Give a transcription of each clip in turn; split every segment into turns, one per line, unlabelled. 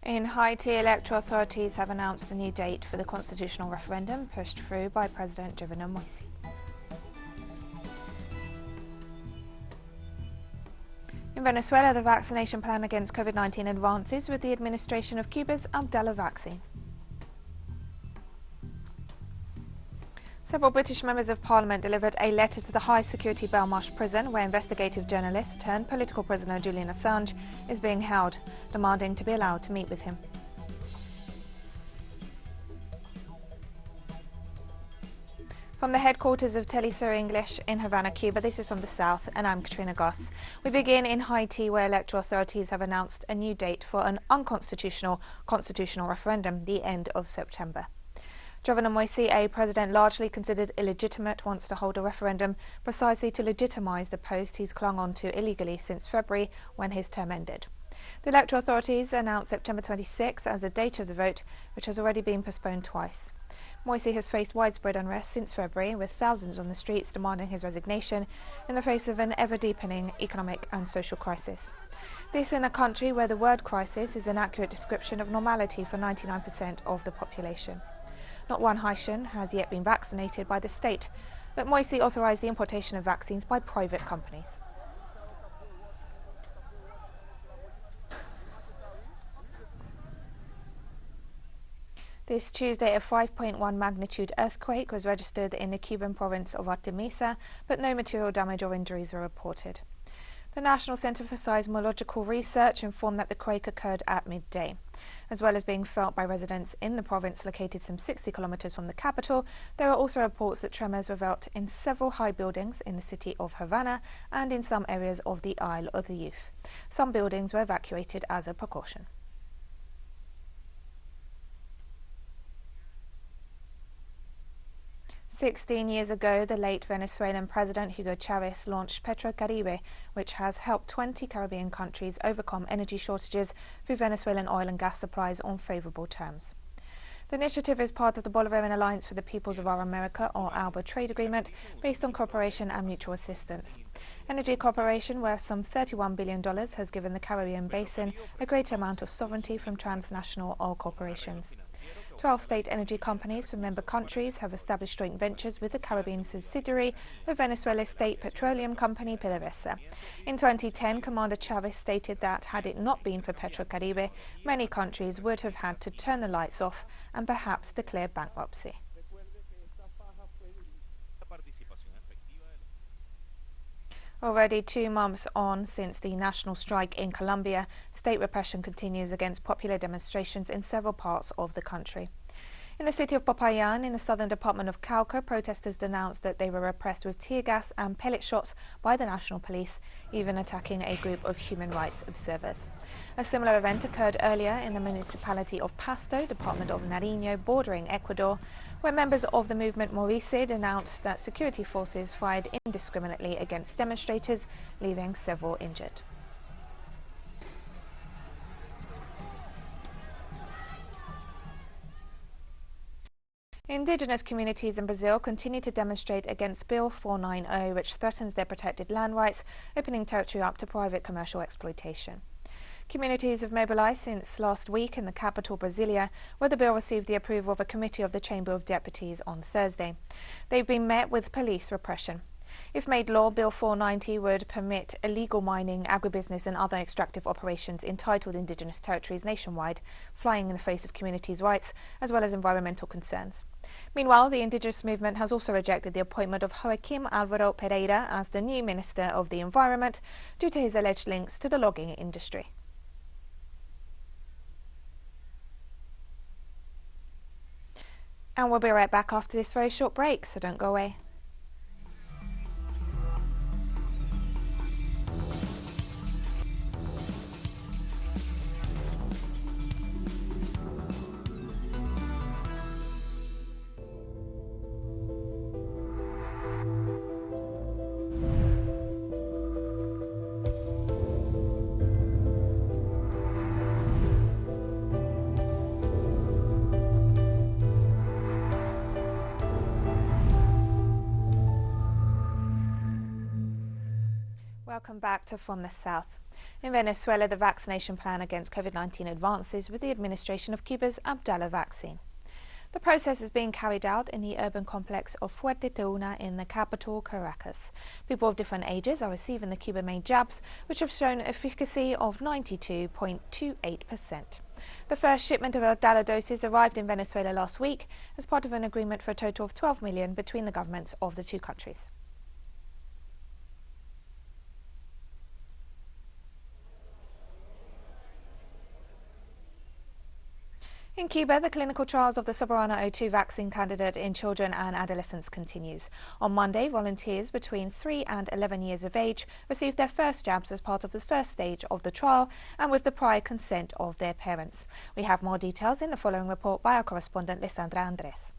In Haiti, electoral authorities have announced a new date for the constitutional referendum pushed through by President Julian Assange. In Venezuela, the vaccination plan against COVID-19 advances with the administration of Cuba's Abdala vaccine. Several British members of Parliament delivered a letter to the high-security Belmarsh prison where investigative journalist turned political prisoner Julian Assange is being held, demanding to be allowed to meet with him. From the headquarters of teleSUR English in Havana, Cuba, this is from the south, and I'm Katrina Goss. We begin in Haiti, where electoral authorities have announced a new date for an unconstitutional constitutional referendum, the end of September. Jovenel Moïse, a president largely considered illegitimate, wants to hold a referendum precisely to legitimise the post he's clung on to illegally since February, when his term ended. The electoral authorities announced September 26 as the date of the vote, which has already been postponed twice. Moïse has faced widespread unrest since February, with thousands on the streets demanding his resignation in the face of an ever-deepening economic and social crisis. This in a country where the word crisis is an accurate description of normality for 99% of the population. Not one Haitian has yet been vaccinated by the state, but Moïse authorised the importation of vaccines by private companies. This Tuesday, a 5.1 magnitude earthquake was registered in the Cuban province of Artemisa, but no material damage or injuries were reported. The National Centre for Seismological Research informed that the quake occurred at midday. As well as being felt by residents in the province located some 60 kilometres from the capital, there are also reports that tremors were felt in several high buildings in the city of Havana and in some areas of the Isle of the Youth. Some buildings were evacuated as a precaution. "16 years ago, the late Venezuelan President Hugo Chavez launched Petrocaribe, which has helped 20 Caribbean countries overcome energy shortages through Venezuelan oil and gas supplies on favourable terms. The initiative is part of the Bolivarian Alliance for the Peoples of Our America, or ALBA, trade agreement based on cooperation and mutual assistance. Energy cooperation, worth some $31 billion, has given the Caribbean basin a greater amount of sovereignty from transnational oil corporations. 12 state energy companies from member countries have established joint ventures with the Caribbean subsidiary of Venezuela's state petroleum company PDVSA. In 2010, Commander Chavez stated that had it not been for Petrocaribe, many countries would have had to turn the lights off and perhaps declare bankruptcy. Already 2 months on since the national strike in Colombia, state repression continues against popular demonstrations in several parts of the country. In the city of Popayán, in the southern department of Cauca, protesters denounced that they were repressed with tear gas and pellet shots by the national police, even attacking a group of human rights observers. A similar event occurred earlier in the municipality of Pasto, department of Nariño, bordering Ecuador, where members of the movement Maurice denounced that security forces fired indiscriminately against demonstrators, leaving several injured. Indigenous communities in Brazil continue to demonstrate against Bill 490, which threatens their protected land rights, opening territory up to private commercial exploitation. Communities have mobilised since last week in the capital, Brasilia, where the bill received the approval of a committee of the Chamber of Deputies on Thursday. They've been met with police repression. If made law, Bill 490 would permit illegal mining, agribusiness and other extractive operations in titled indigenous territories nationwide, flying in the face of communities' rights as well as environmental concerns. Meanwhile, the indigenous movement has also rejected the appointment of Joaquim Álvaro Pereira as the new Minister of the Environment due to his alleged links to the logging industry. And we'll be right back after this very short break, so don't go away. Welcome back to From the South. In Venezuela, the vaccination plan against COVID-19 advances with the administration of Cuba's Abdala vaccine. The process is being carried out in the urban complex of Fuerteventura in the capital, Caracas. People of different ages are receiving the Cuba-made jabs, which have shown efficacy of 92.28%. The first shipment of Abdala doses arrived in Venezuela last week as part of an agreement for a total of 12 million between the governments of the two countries. In Cuba, the clinical trials of the Soberana 02 vaccine candidate in children and adolescents continues. On Monday, volunteers between 3 and 11 years of age received their first jabs as part of the first stage of the trial and with the prior consent of their parents. We have more details in the following report by our correspondent Lisandra Andres.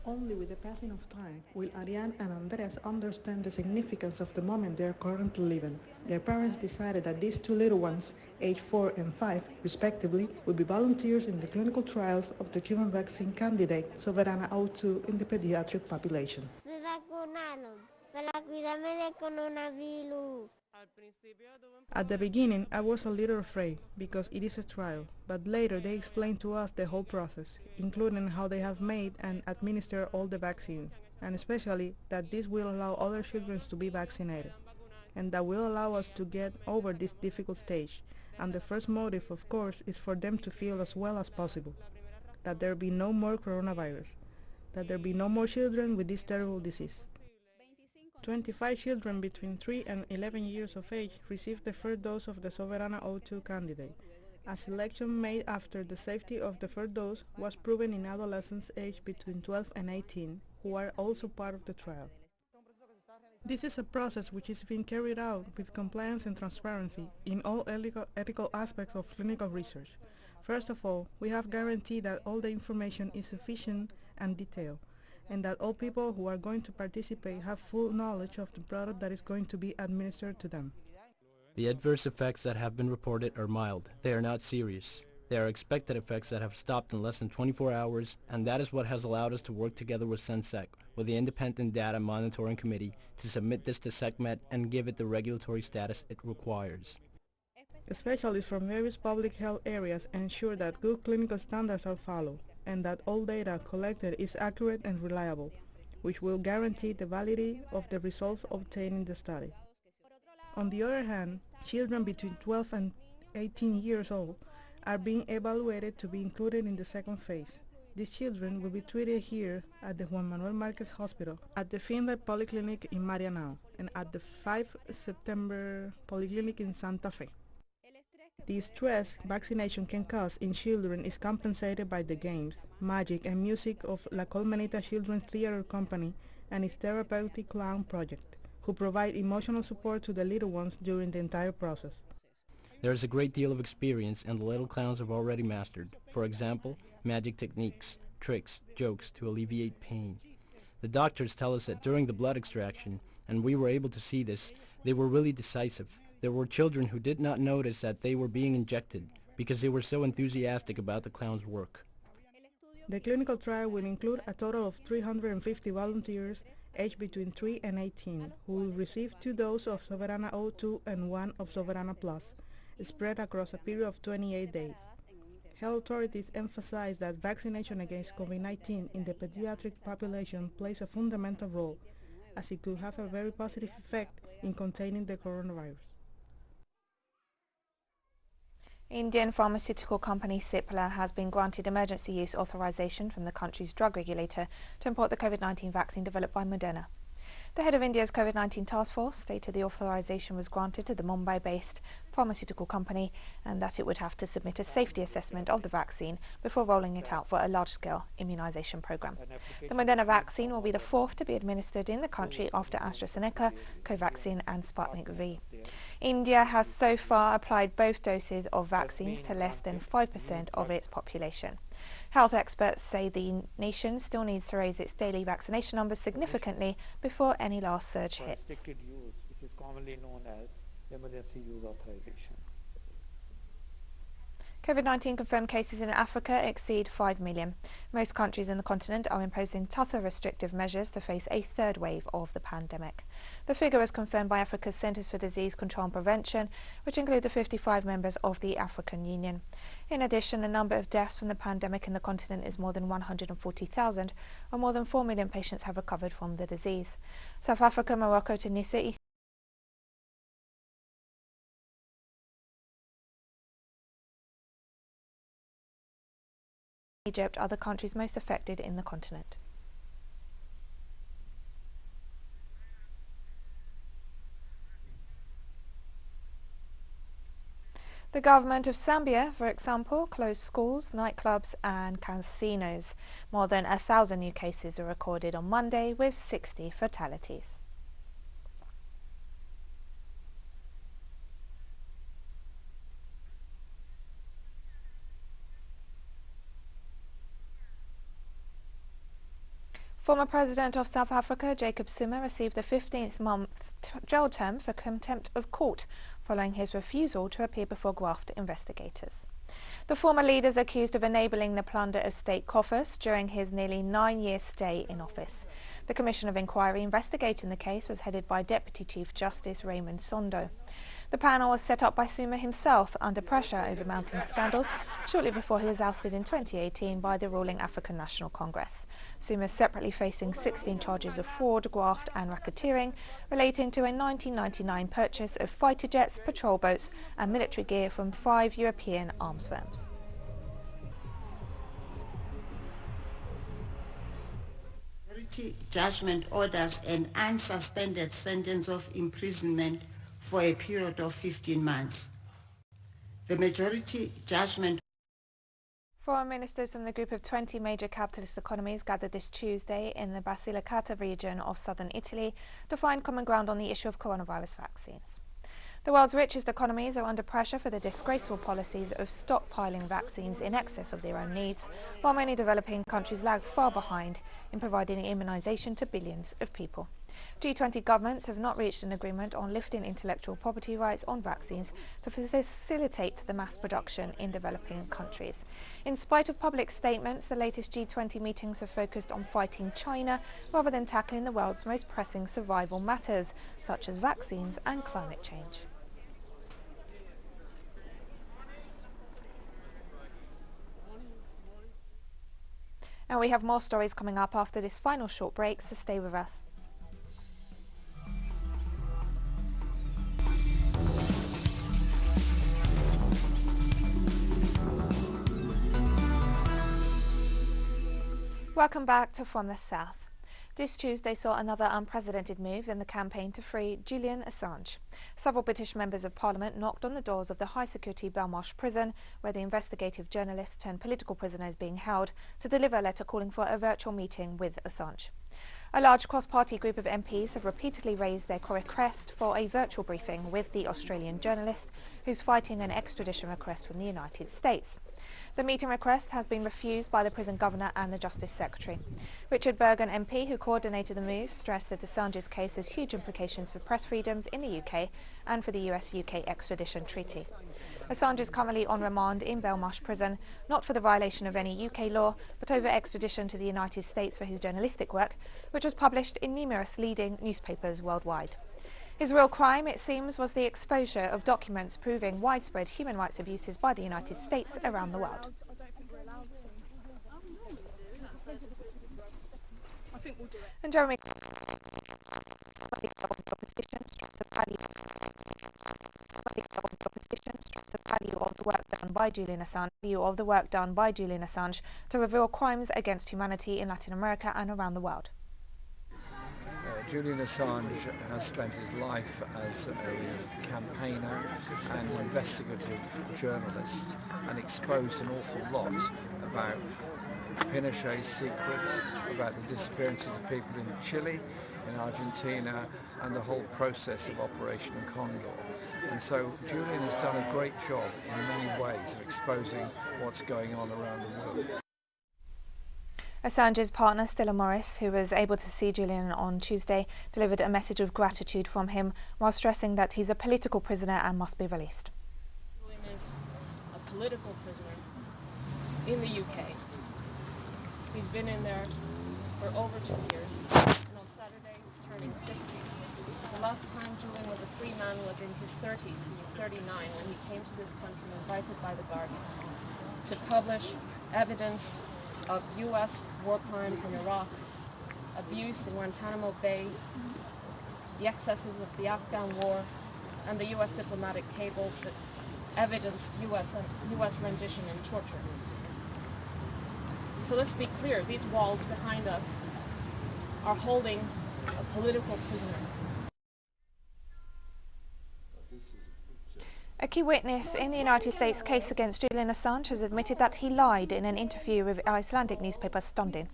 Only with the passing of time will Ariane and Andres understand the significance of the moment they are currently living. Their parents decided that these two little ones, age 4 and 5 respectively, would be volunteers in the clinical trials of the Cuban vaccine candidate Soberana 02 in the pediatric population.
Me vacunaron para cuidarme del coronavirus.
At the beginning, I was a little afraid because it is a trial, but later they explained to us the whole process, including how they have made and administered all the vaccines, and especially that this will allow other children to be vaccinated, and that will allow us to get over this difficult stage. And the first motive, of course, is for them to feel as well as possible, that there be no more coronavirus, that there be no more children with this terrible disease. 25 children between 3 and 11 years of age received the first dose of the Soberana 02 candidate. A selection made after the safety of the first dose was proven in adolescents aged between 12 and 18, who are also part of the trial. This is a process which is being carried out with compliance and transparency in all ethical aspects of clinical research. First of all, we have guaranteed that all the information is sufficient and detailed, and that all people who are going to participate have full knowledge of the product that is going to be administered to them.
The adverse effects that have been reported are mild. They are not serious. They are expected effects that have stopped in less than 24 hours, and that is what has allowed us to work together with SENSEC, with the Independent Data Monitoring Committee, to submit this to SECMED and give it the regulatory status it requires.
Specialists from various public health areas ensure that good clinical standards are followed, and that all data collected is accurate and reliable, which will guarantee the validity of the results obtained in the study. On the other hand, children between 12 and 18 years old are being evaluated to be included in the second phase. These children will be treated here at the Juan Manuel Marquez Hospital, at the Finlay Polyclinic in Marianao, and at the 5 September Polyclinic in Santa Fe. The stress vaccination can cause in children is compensated by the games, magic and music of La Colmenita Children's Theater Company and its therapeutic clown project, who provide emotional support to the little ones during the entire process.
There is a great deal of experience and the little clowns have already mastered, for example, magic techniques, tricks, jokes to alleviate pain. The doctors tell us that during the blood extraction, and we were able to see this, they were really decisive. There were children who did not notice that they were being injected because they were so enthusiastic about the clown's work.
The clinical trial will include a total of 350 volunteers aged between 3 and 18 who will receive 2 doses of Soberana 02 and 1 of Soberana Plus, spread across a period of 28 days. Health authorities emphasize that vaccination against COVID-19 in the pediatric population plays a fundamental role, as it could have a very positive effect in containing the coronavirus.
Indian pharmaceutical company Cipla has been granted emergency use authorization from the country's drug regulator to import the COVID-19 vaccine developed by Moderna. The head of India's COVID-19 task force stated the authorization was granted to the Mumbai-based pharmaceutical company and that it would have to submit a safety assessment of the vaccine before rolling it out for a large-scale immunization program. The Moderna vaccine will be the fourth to be administered in the country after AstraZeneca, Covaxin and Sputnik V. India has so far applied both doses of vaccines to less than 5% of its population. Health experts say the nation still needs to raise its daily vaccination numbers significantly before any last surge hits.
Restricted use, which is commonly known as emergency use authorization.
COVID-19 confirmed cases in Africa exceed 5 million. Most countries in the continent are imposing tougher restrictive measures to face a third wave of the pandemic. The figure was confirmed by Africa's Centres for Disease Control and Prevention, which include the 55 members of the African Union. In addition, the number of deaths from the pandemic in the continent is more than 140,000, and more than 4 million patients have recovered from the disease. South Africa, Morocco, Tunisia, Egypt are the countries most affected in the continent. The government of Zambia, for example, closed schools, nightclubs and casinos. More than 1,000 new cases were recorded on Monday, with 60 fatalities. Former President of South Africa, Jacob Zuma, received a 15-month jail term for contempt of court following his refusal to appear before graft investigators. The former leader is accused of enabling the plunder of state coffers during his nearly 9-year stay in office. The Commission of Inquiry investigating the case was headed by Deputy Chief Justice Raymond Sondo. The panel was set up by Zuma himself under pressure over mounting scandals shortly before he was ousted in 2018 by the ruling African National Congress. Zuma is separately facing 16 charges of fraud, graft and racketeering relating to a 1999 purchase of fighter jets, patrol boats and military gear from 5 European arms firms.
Judgment orders an unsuspended sentence of imprisonment for a period of 15 months. The majority judgment.
Foreign ministers from the group of 20 major capitalist economies gathered this Tuesday in the Basilicata region of southern Italy to find common ground on the issue of coronavirus vaccines. The world's richest economies are under pressure for the disgraceful policies of stockpiling vaccines in excess of their own needs, while many developing countries lag far behind in providing immunization to billions of people. G20 governments have not reached an agreement on lifting intellectual property rights on vaccines to facilitate the mass production in developing countries. In spite of public statements, the latest G20 meetings have focused on fighting China rather than tackling the world's most pressing survival matters, such as vaccines and climate change. And we have more stories coming up after this final short break, so stay with us. Welcome back to From the South. This Tuesday saw another unprecedented move in the campaign to free Julian Assange. Several British members of Parliament knocked on the doors of the high-security Belmarsh prison, where the investigative journalist turned political prisoner is being held, to deliver a letter calling for a virtual meeting with Assange. A large cross-party group of MPs have repeatedly raised their request for a virtual briefing with the Australian journalist, who's fighting an extradition request from the United States. The meeting request has been refused by the prison governor and the Justice Secretary. Richard Bergen MP, who coordinated the move, stressed that Assange's case has huge implications for press freedoms in the UK and for the US-UK extradition treaty. Assange is currently on remand in Belmarsh prison, not for the violation of any UK law, but over extradition to the United States for his journalistic work, which was published in numerous leading newspapers worldwide. His real crime, it seems, was the exposure of documents proving widespread human rights abuses by the United States around the world. And Jeremy stressed the value of the work done by Julian Assange to reveal crimes against humanity in Latin America and around the world.
Julian Assange has spent his life as a campaigner and investigative journalist and exposed an awful lot about Pinochet's secrets, about the disappearances of people in Chile, in Argentina, and the whole process of Operation Condor. And so Julian has done a great job in many ways of exposing what's going on around the world.
Assange's partner, Stella Morris, who was able to see Julian on Tuesday, delivered a message of gratitude from him while stressing that he's a political prisoner and must be released.
Julian is a political prisoner in the UK. He's been in there for over 2 years, and on Saturday he's turning 50. The last time Julian was a free man was in his 30s. He was 39 when he came to this country invited by The Guardian to publish evidence of US war crimes in Iraq, abuse in Guantanamo Bay, the excesses of the Afghan war, and the US diplomatic cables that evidenced US rendition and torture. So let's be clear, these walls behind us are holding a political prisoner.
A key witness in the United States case against Julian Assange has admitted that he lied in an interview with Icelandic newspaper Stundin.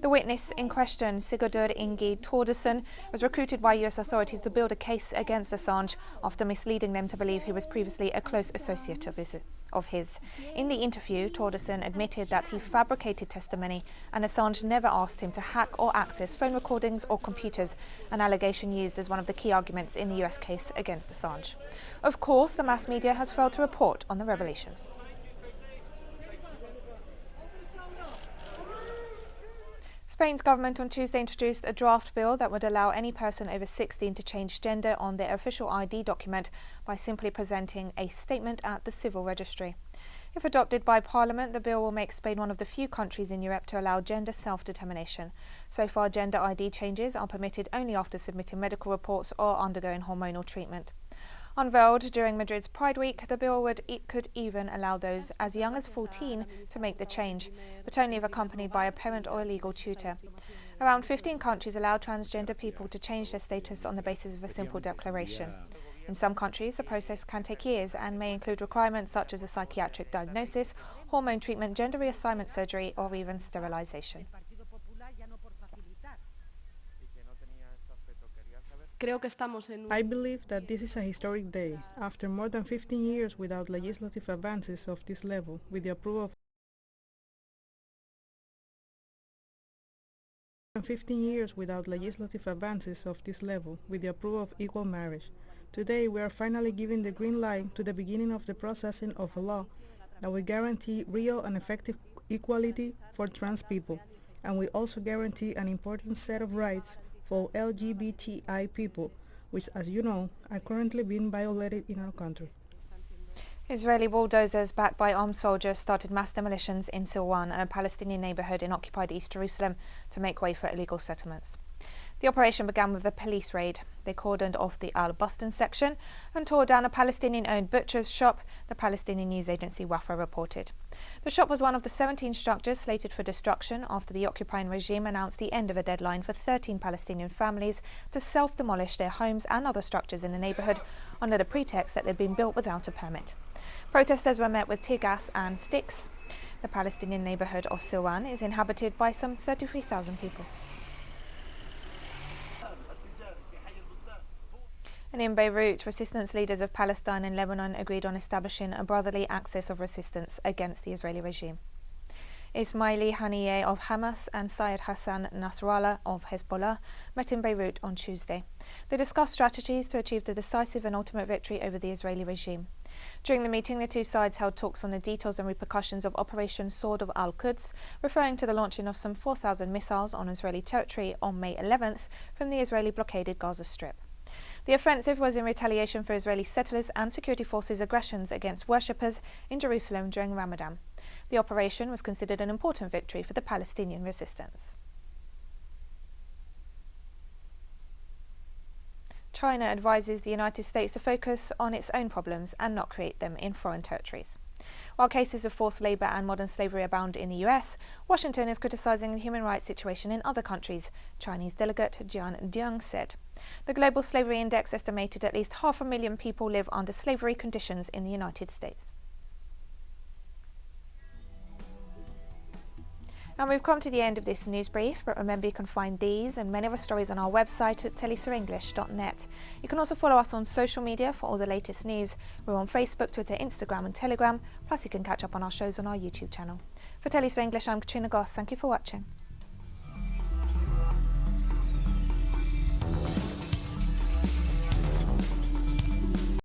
The witness in question, Sigurdur Ingi Thordarson, was recruited by US authorities to build a case against Assange after misleading them to believe he was previously a close associate of his. In the interview, Thordarson admitted that he fabricated testimony and Assange never asked him to hack or access phone recordings or computers, an allegation used as one of the key arguments in the US case against Assange. Of course, the mass media has failed to report on the revelations. Spain's government on Tuesday introduced a draft bill that would allow any person over 16 to change gender on their official ID document by simply presenting a statement at the civil registry. If adopted by Parliament, the bill will make Spain one of the few countries in Europe to allow gender self-determination. So far, gender ID changes are permitted only after submitting medical reports or undergoing hormonal treatment. Unveiled during Madrid's Pride Week, the bill could even allow those as young as 14 to make the change, but only if accompanied by a parent or a legal tutor. Around 15 countries allow transgender people to change their status on the basis of a simple declaration. In some countries, the process can take years and may include requirements such as a psychiatric diagnosis, hormone treatment, gender reassignment surgery, or even sterilisation.
I believe that this is a historic day, after more than 15 years without legislative advances of this level, with the approval of equal marriage. Today we are finally giving the green light to the beginning of the processing of a law that will guarantee real and effective equality for trans people, and will also guarantee an important set of rights for LGBTI people, which, as you know, are currently being violated in our country.
Israeli bulldozers backed by armed soldiers started mass demolitions in Silwan, a Palestinian neighbourhood in occupied East Jerusalem, to make way for illegal settlements. The operation began with a police raid. They cordoned off the Al-Bustan section and tore down a Palestinian-owned butcher's shop, the Palestinian news agency Wafa reported. The shop was one of the 17 structures slated for destruction after the occupying regime announced the end of a deadline for 13 Palestinian families to self-demolish their homes and other structures in the neighbourhood under the pretext that they'd been built without a permit. Protesters were met with tear gas and sticks. The Palestinian neighbourhood of Silwan is inhabited by some 33,000 people. And in Beirut, resistance leaders of Palestine and Lebanon agreed on establishing a brotherly axis of resistance against the Israeli regime. Ismaili Haniyeh of Hamas and Syed Hassan Nasrallah of Hezbollah met in Beirut on Tuesday. They discussed strategies to achieve the decisive and ultimate victory over the Israeli regime. During the meeting, the two sides held talks on the details and repercussions of Operation Sword of Al-Quds, referring to the launching of some 4,000 missiles on Israeli territory on May 11th from the Israeli blockaded Gaza Strip. The offensive was in retaliation for Israeli settlers and security forces' aggressions against worshippers in Jerusalem during Ramadan. The operation was considered an important victory for the Palestinian resistance. China advises the United States to focus on its own problems and not create them in foreign territories. While cases of forced labour and modern slavery abound in the US, Washington is criticising the human rights situation in other countries, Chinese delegate Jian Duang said. The Global Slavery Index estimated at least 500,000 people live under slavery conditions in the United States. And we've come to the end of this news brief, but remember you can find these and many other stories on our website at telesurenglish.net. You can also follow us on social media for all the latest news. We're on Facebook, Twitter, Instagram and Telegram, plus you can catch up on our shows on our YouTube channel. For TeleSUR English, I'm Katrina Goss. Thank you for watching.